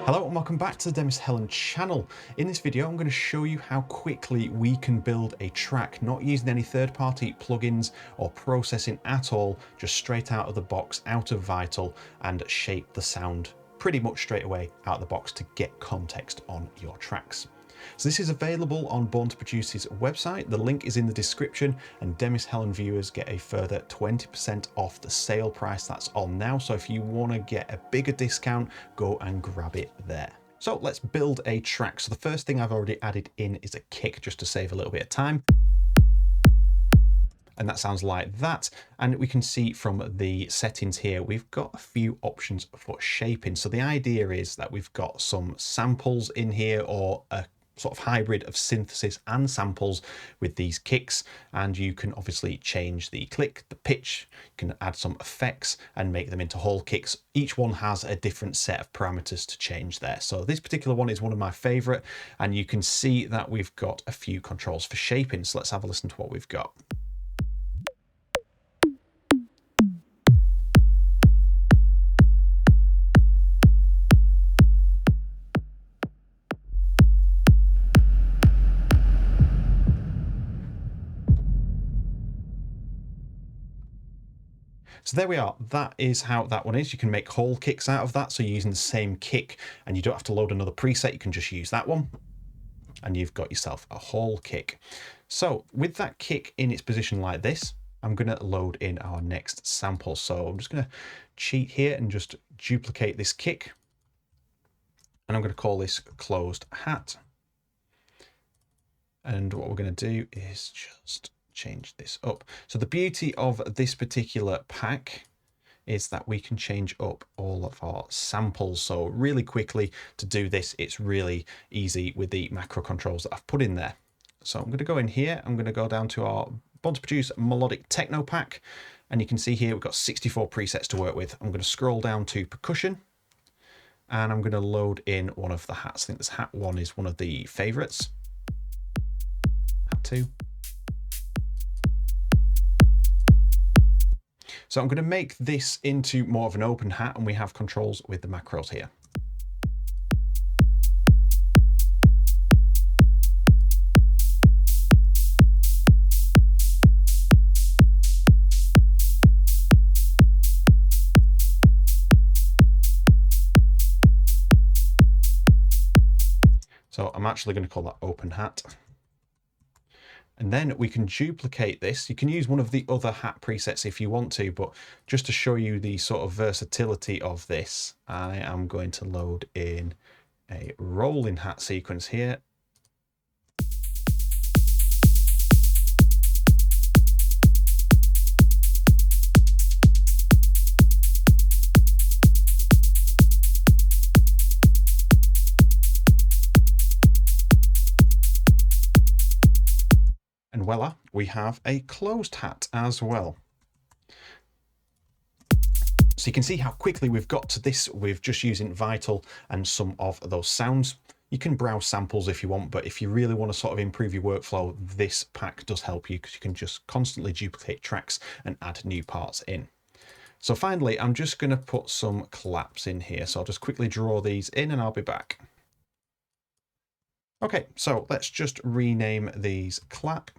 Hello and welcome back to the Demis Hellen channel. In this video I'm going to show you how quickly we can build a track, not using any third-party plugins or processing at all, just straight out of the box, out of Vital, and shape the sound pretty much straight away out of the box to get context on your tracks. So this is available on Born to Produce's website. The link is in the description, and Demis Hellen viewers get a further 20% off the sale price that's on now. So if you want to get a bigger discount, go and grab it there. So let's build a track. So the first thing I've already added in is a kick, just to save a little bit of time. And that sounds like that. And we can see from the settings here, we've got a few options for shaping. So the idea is that we've got some samples in here, or a sort of hybrid of synthesis and samples with these kicks, and you can obviously change the click, the pitch, you can add some effects and make them into whole kicks. Each one has a different set of parameters to change there. So this particular one is one of my favorite, and you can see that we've got a few controls for shaping. So let's have a listen to what we've got. So there we are. That is how that one is. You can make whole kicks out of that. So you're using the same kick and you don't have to load another preset. You can just use that one and you've got yourself a whole kick. So with that kick in its position like this, I'm going to load in our next sample. So I'm just going to cheat here and just duplicate this kick. And I'm going to call this closed hat. And what we're going to do is just change this up. So the beauty of this particular pack is that we can change up all of our samples. So really quickly to do this, it's really easy with the macro controls that I've put in there. So I'm going to go in here, I'm going to go down to our Born to Produce Melodic Techno pack, and you can see here we've got 64 presets to work with. I'm going to scroll down to percussion, and I'm going to load in one of the hats. I think this hat one is one of the favorites. Hat two. So I'm going to make this into more of an open hat, and we have controls with the macros here. So I'm actually going to call that open hat. And then we can duplicate this. You can use one of the other hat presets if you want to, but just to show you the sort of versatility of this, I am going to load in a rolling hat sequence here. And voila, we have a closed hat as well. So you can see how quickly we've got to this with just using Vital and some of those sounds. You can browse samples if you want, but if you really want to sort of improve your workflow, this pack does help you because you can just constantly duplicate tracks and add new parts in. So finally, I'm just going to put some claps in here. So I'll just quickly draw these in and I'll be back. Okay, so let's just rename these clap,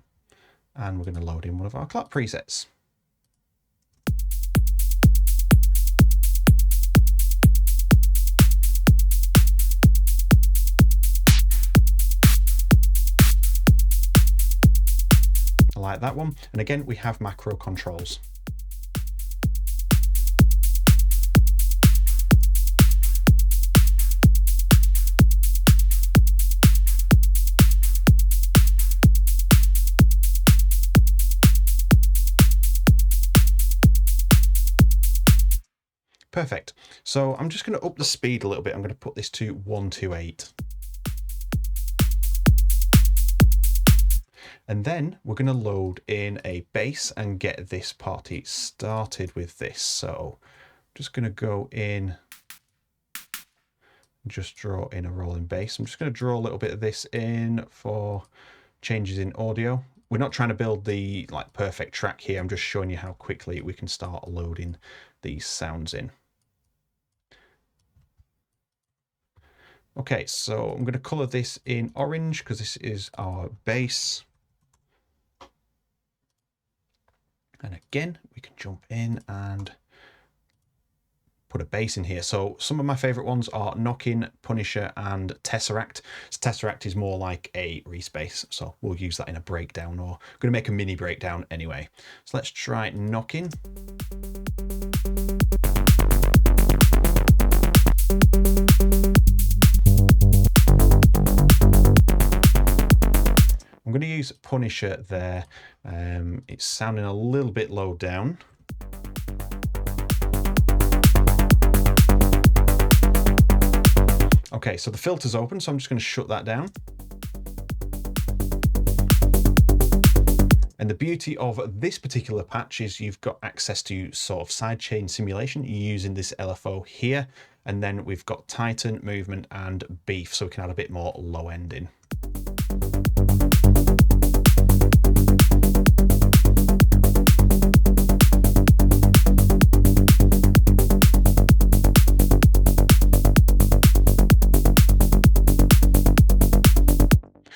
and we're going to load in one of our clap presets. I like that one. And again, we have macro controls. Perfect. So I'm just going to up the speed a little bit. I'm going to put this to 128. And then we're going to load in a bass and get this party started with this. So I'm just going to go in, just draw in a rolling bass. I'm just going to draw a little bit of this in for changes in audio. We're not trying to build the perfect track here. I'm just showing you how quickly we can start loading these sounds in. Okay, so I'm going to color this in orange because this is our bass. And again, we can jump in and put a bass in here. So some of my favorite ones are Knockin', Punisher, and Tesseract. So Tesseract is more like a Reese bass, so we'll use that in a breakdown, or I'm going to make a mini breakdown anyway. So let's try Knockin'. I'm going to use Punisher there. It's sounding a little bit low down. Okay, so the filter's open, so I'm just going to shut that down. And the beauty of this particular patch is you've got access to sort of sidechain simulation using this LFO here. And then we've got Titan, movement, and beef, so we can add a bit more low end in.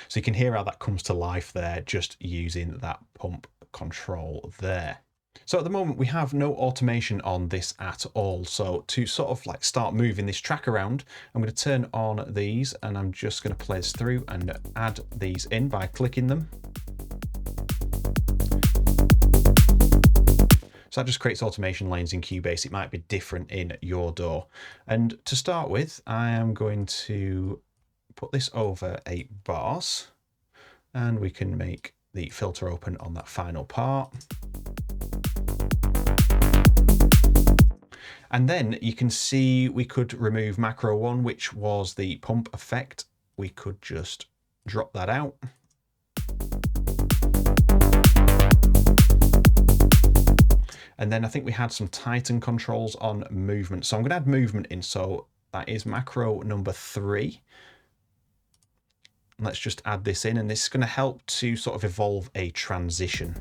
So you can hear how that comes to life there, just using that pump control there. So at the moment we have no automation on this at all. So to sort of like start moving this track around, I'm going to turn on these and I'm just going to play this through and add these in by clicking them. So that just creates automation lanes in Cubase. It might be different in your DAW. And to start with, I am going to put this over 8 bars and we can make the filter open on that final part. And then you can see we could remove macro 1, which was the pump effect. We could just drop that out. And then I think we had some Titan controls on movement. So I'm going to add movement in. So that is macro number 3. Let's just add this in, and this is going to help to sort of evolve a transition.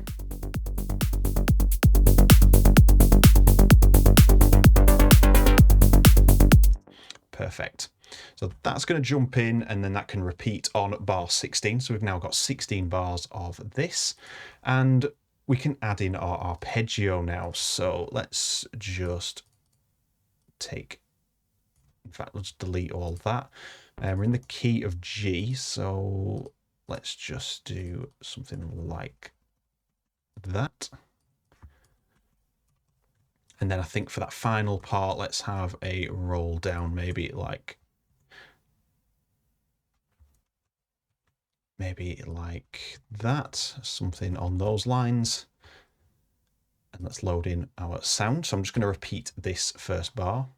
Perfect. So that's going to jump in, and then that can repeat on bar 16. So we've now got 16 bars of this, and we can add in our arpeggio now. So let's just take, in fact, let's delete all that. We're in the key of G, so let's just do something like that. And then I think for that final part, let's have a roll down, maybe like that, something on those lines. And let's load in our sound. So I'm just going to repeat this first bar.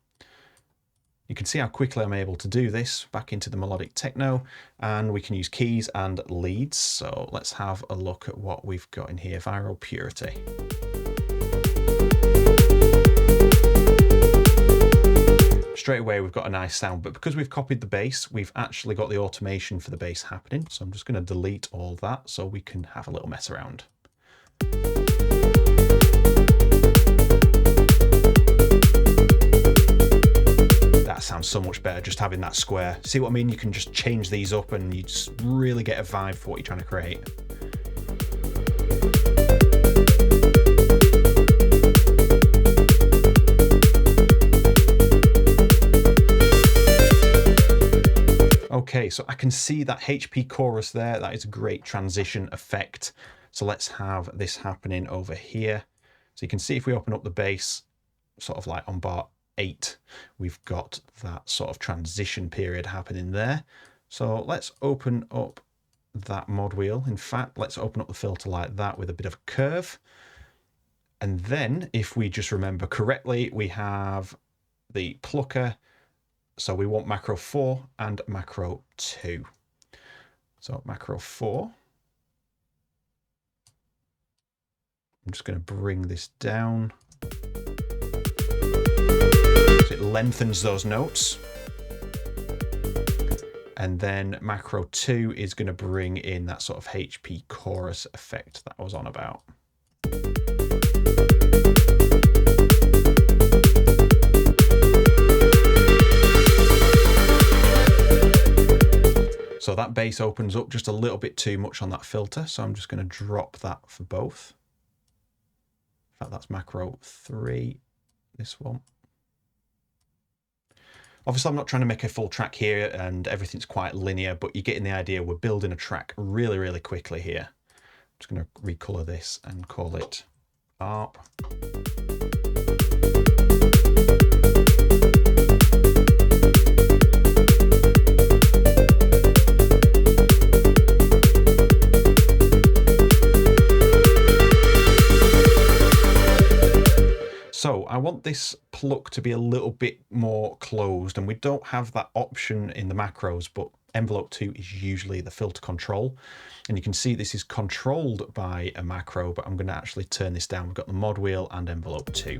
You can see how quickly I'm able to do this back into the Melodic Techno, and we can use keys and leads. So let's have a look at what we've got in here. Viral Purity. Straight away we've got a nice sound, but because we've copied the bass, we've actually got the automation for the bass happening. So I'm just going to delete all that so we can have a little mess around. That sounds so much better, just having that square. See what I mean? You can just change these up and you just really get a vibe for what you're trying to create. Okay, so I can see that HP chorus there. That is a great transition effect. So let's have this happening over here. So you can see if we open up the bass, sort of like on bar 8, we've got that sort of transition period happening there. So let's open up that mod wheel. In fact, let's open up the filter like that with a bit of a curve. And then if we just remember correctly, we have the plucker. So we want macro 4 and macro 2. So macro 4. I'm just going to bring this down. So it lengthens those notes. And then macro 2 is going to bring in that sort of HP chorus effect that I was on about. bass opens up just a little bit too much on that filter, so I'm just going to drop that for both. In fact, that's macro 3, this one. Obviously, I'm not trying to make a full track here and everything's quite linear, but you're getting the idea. We're building a track really, really quickly here. I'm just going to recolor this and call it ARP. So I want this pluck to be a little bit more closed, and we don't have that option in the macros, but envelope 2 is usually the filter control. And you can see this is controlled by a macro, but I'm going to actually turn this down. We've got the mod wheel and envelope 2.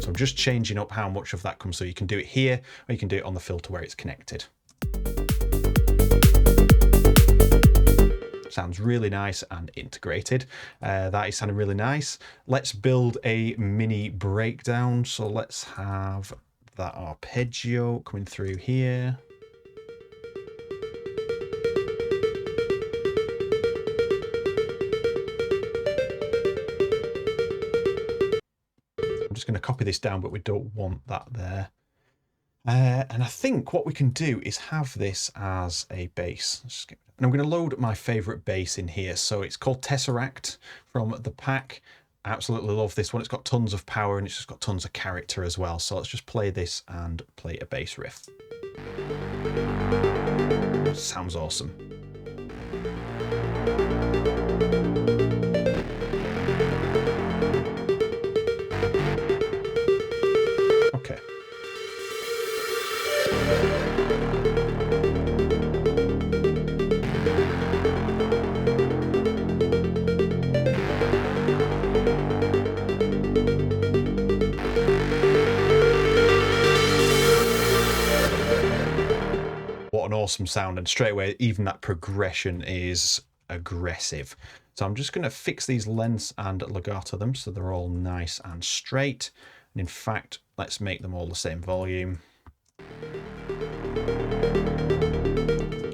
So I'm just changing up how much of that comes. So you can do it here, or you can do it on the filter where it's connected. Sounds really nice and integrated. That is sounding really nice. Let's build a mini breakdown. So let's have that arpeggio coming through here. I'm just going to copy this down, but we don't want that there. And I think what we can do is have this as a bass. And I'm going to load my favorite bass in here. So it's called Tesseract from the pack. I absolutely love this one. It's got tons of power and it's just got tons of character as well. So let's just play this and play a bass riff. Sounds awesome. Okay. What an awesome sound, and straight away even that progression is aggressive. So I'm just going to fix these lengths and legato them so they're all nice and straight, and in fact let's make them all the same volume.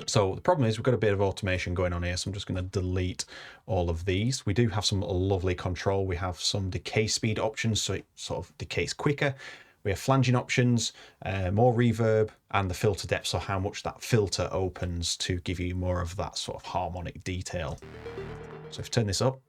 So the problem is we've got a bit of automation going on here, so I'm just going to delete all of these. We do have some lovely control. We have some decay speed options, so it sort of decays quicker. We have flanging options, more reverb, and the filter depth, so how much that filter opens to give you more of that sort of harmonic detail. So if you turn this up,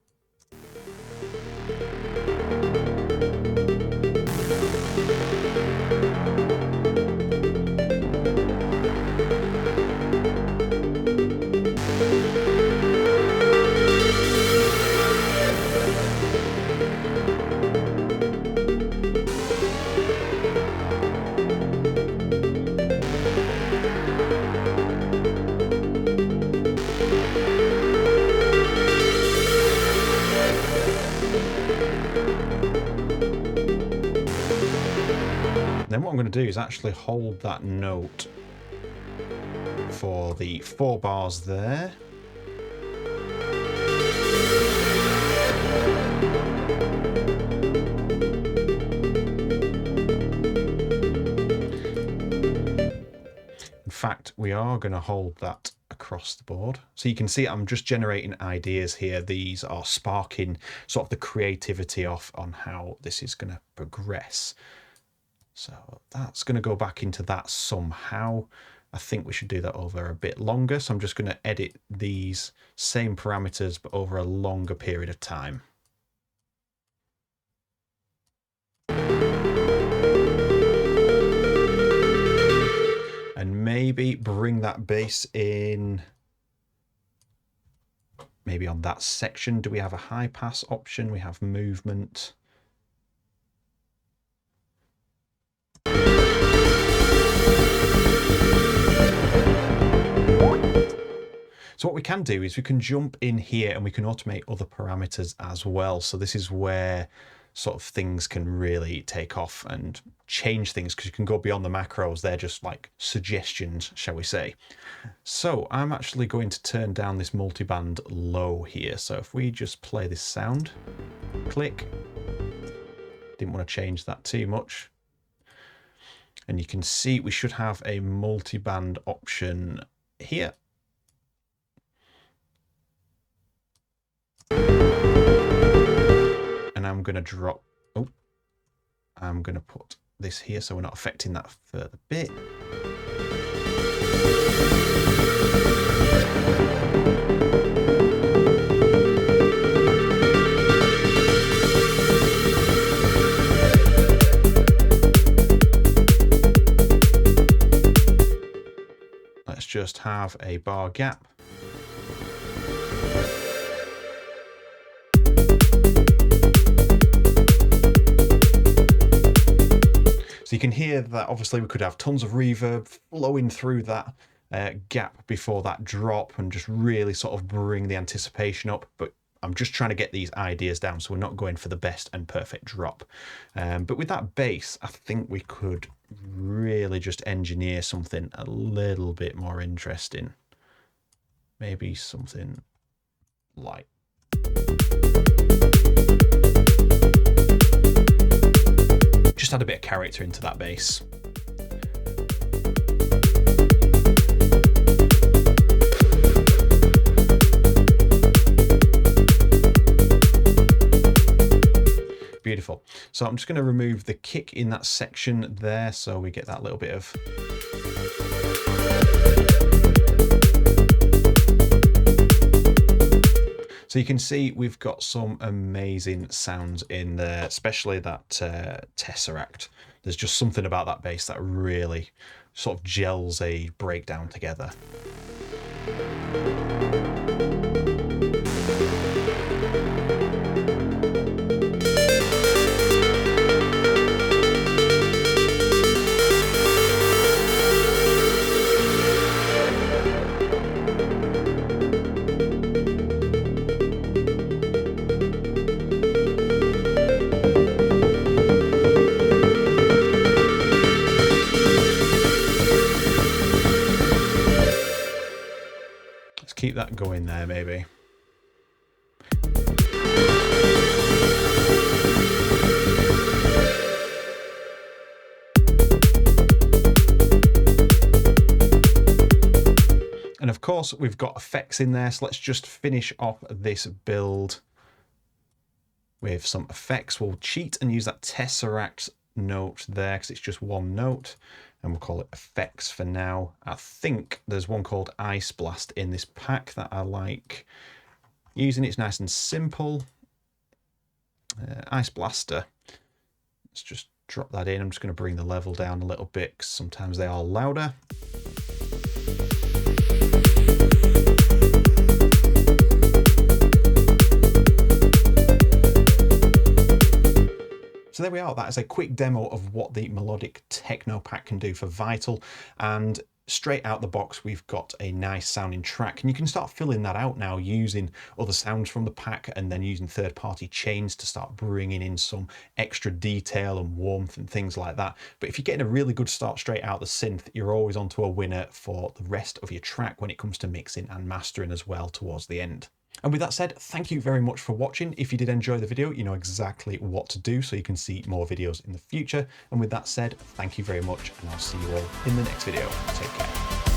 then what I'm going to do is actually hold that note for the 4 bars there. In fact, we are going to hold that across the board. So you can see I'm just generating ideas here. These are sparking sort of the creativity off on how this is going to progress. So that's going to go back into that somehow. I think we should do that over a bit longer. So I'm just going to edit these same parameters, but over a longer period of time. And maybe bring that bass in, maybe on that section. Do we have a high pass option? We have movement. So what we can do is we can jump in here and we can automate other parameters as well. So this is where sort of things can really take off and change things, because you can go beyond the macros. They're just like suggestions, shall we say. So I'm actually going to turn down this multiband low here. So if we just play this sound, click, didn't want to change that too much. And you can see we should have a multi-band option here. And I'm going to drop, I'm going to put this here so we're not affecting that further bit. Let's just have a bar gap. So you can hear that obviously we could have tons of reverb flowing through that gap before that drop and just really sort of bring the anticipation up. But I'm just trying to get these ideas down, so we're not going for the best and perfect drop. But with that bass, I think we could really just engineer something a little bit more interesting. Maybe something like... Just add a bit of character into that bass. Beautiful. So I'm just going to remove the kick in that section there, so we get that little bit of... So you can see we've got some amazing sounds in there, especially that Tesseract. There's just something about that bass that really sort of gels a breakdown together. Keep that going there, maybe. And of course, we've got effects in there, so let's just finish off this build with some effects. We'll cheat and use that Tesseract note there because it's just one note, and we'll call it effects for now. I think there's one called Ice Blast in this pack that I like using. It's nice and simple. Ice Blaster. Let's just drop that in. I'm just going to bring the level down a little bit because sometimes they are louder. So there we are. That is a quick demo of what the Melodic Techno pack can do for Vital. And straight out the box, we've got a nice sounding track. And you can start filling that out now using other sounds from the pack and then using third-party chains to start bringing in some extra detail and warmth and things like that. But if you're getting a really good start straight out the synth, you're always onto a winner for the rest of your track when it comes to mixing and mastering as well towards the end. And with that said, thank you very much for watching. If you did enjoy the video, you know exactly what to do so you can see more videos in the future. And with that said, thank you very much, and I'll see you all in the next video. Take care.